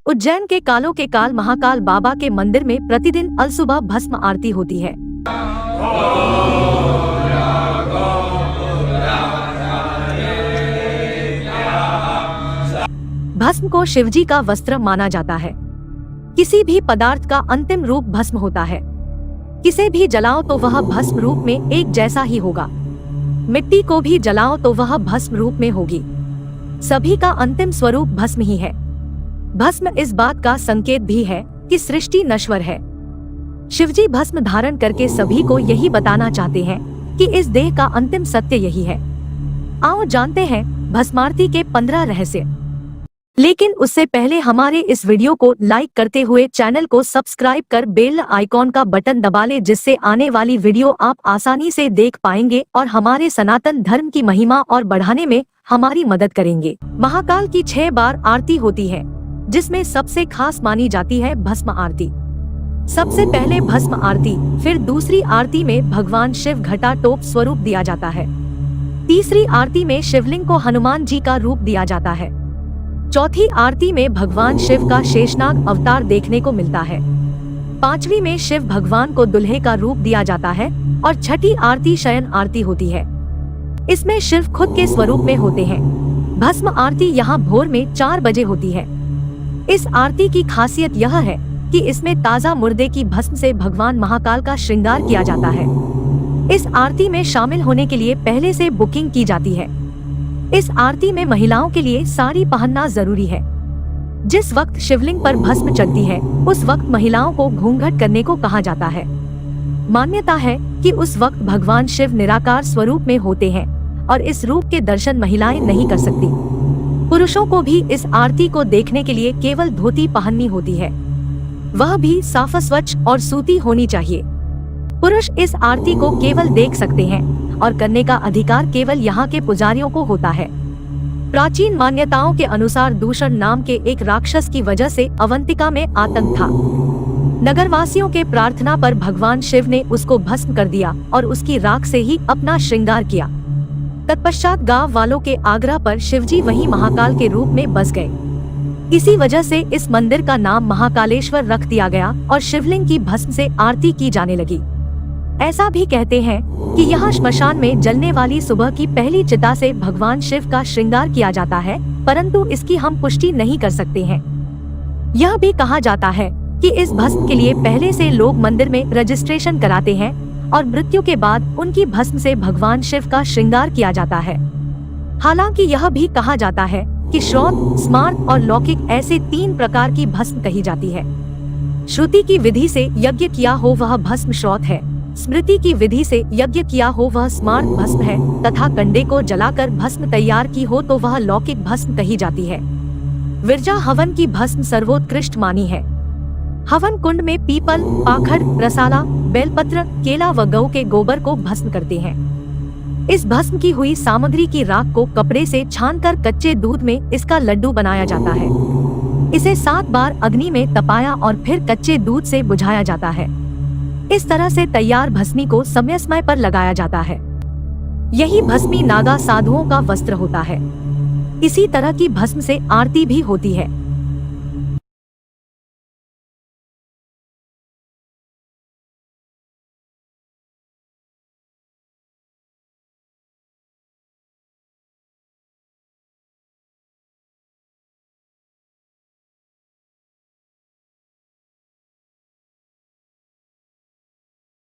उज्जैन के कालों के काल महाकाल बाबा के मंदिर में प्रतिदिन अलसुबह भस्म आरती होती है। भस्म को शिवजी का वस्त्र माना जाता है। किसी भी पदार्थ का अंतिम रूप भस्म होता है। किसे भी जलाओ तो वह भस्म रूप में एक जैसा ही होगा। मिट्टी को भी जलाओ तो वह भस्म रूप में होगी। सभी का अंतिम स्वरूप भस्म ही है। भस्म इस बात का संकेत भी है कि सृष्टि नश्वर है। शिवजी भस्म धारण करके सभी को यही बताना चाहते हैं कि इस देह का अंतिम सत्य यही है। आओ जानते हैं भस्मारती के 15 रहस्य। लेकिन उससे पहले हमारे इस वीडियो को लाइक करते हुए चैनल को सब्सक्राइब कर बेल आइकॉन का बटन दबा ले, जिससे आने वाली वीडियो आप आसानी से देख पाएंगे और हमारे सनातन धर्म की महिमा और बढ़ाने में हमारी मदद करेंगे। महाकाल की 6 बार आरती होती है, जिसमें सबसे खास मानी जाती है भस्म आरती। सबसे पहले भस्म आरती, फिर दूसरी आरती में भगवान शिव घटा टोप स्वरूप दिया जाता है। तीसरी आरती में शिवलिंग को हनुमान जी का रूप दिया जाता है। चौथी आरती में भगवान शिव का शेषनाग अवतार देखने को मिलता है। पांचवी में शिव भगवान को दुल्हे का रूप दिया जाता है और छठी आरती शयन आरती होती है। इसमें शिव खुद के स्वरूप में होते हैं। भस्म आरती यहाँ भोर में 4 बजे होती है। इस आरती की खासियत यह है कि इसमें ताजा मुर्दे की भस्म से भगवान महाकाल का श्रृंगार किया जाता है। इस आरती में शामिल होने के लिए पहले से बुकिंग की जाती है। इस आरती में महिलाओं के लिए साड़ी पहनना जरूरी है। जिस वक्त शिवलिंग पर भस्म चढ़ती है उस वक्त महिलाओं को घूंघट करने को कहा जाता है। मान्यता है कि उस वक्त भगवान शिव निराकार स्वरूप में होते हैं और इस रूप के दर्शन महिलाएं नहीं कर सकती। पुरुषों को भी इस आरती को देखने के लिए केवल धोती पहननी होती है, वह भी साफ स्वच्छ और सूती होनी चाहिए। पुरुष इस आरती को केवल देख सकते हैं और करने का अधिकार केवल यहाँ के पुजारियों को होता है। प्राचीन मान्यताओं के अनुसार दूषण नाम के एक राक्षस की वजह से अवंतिका में आतंक था। नगरवासियों के प्रार्थना पर भगवान शिव ने उसको भस्म कर दिया और उसकी राख से ही अपना श्रृंगार किया। तत्पश्चात गांव वालों के आग्रह पर शिवजी वहीं महाकाल के रूप में बस गए। इसी वजह से इस मंदिर का नाम महाकालेश्वर रख दिया गया और शिवलिंग की भस्म से आरती की जाने लगी। ऐसा भी कहते हैं कि यहाँ श्मशान में जलने वाली सुबह की पहली चिता से भगवान शिव का श्रृंगार किया जाता है, परंतु इसकी हम पुष्टि नहीं कर सकते हैं। यह भी कहा जाता है कि इस भस्म के लिए पहले से लोग मंदिर में रजिस्ट्रेशन कराते हैं और मृत्यु के बाद उनकी भस्म से भगवान शिव का श्रृंगार किया जाता है। हालांकि यह भी कहा जाता है कि श्रौत, स्मार्त और लौकिक ऐसे 3 प्रकार की भस्म कही जाती है। श्रुति की विधि से यज्ञ किया हो वह भस्म श्रौत है, स्मृति की विधि से यज्ञ किया हो वह स्मार्त भस्म है तथा कंडे को जलाकर भस्म तैयार की हो तो वह लौकिक भस्म कही जाती है। विरजा हवन की भस्म सर्वोत्कृष्ट मानी है। हवन कुंड में पीपल, पाखड़, रसाला, बेलपत्र, केला व गौ के गोबर को भस्म करते हैं। इस भस्म की हुई सामग्री की राख को कपड़े से छानकर कच्चे दूध में इसका लड्डू बनाया जाता है। इसे 7 बार अग्नि में तपाया और फिर कच्चे दूध से बुझाया जाता है। इस तरह से तैयार भस्मी को समय समय पर लगाया जाता है। यही भस्मी नागा साधुओं का वस्त्र होता है। इसी तरह की भस्म से आरती भी होती है।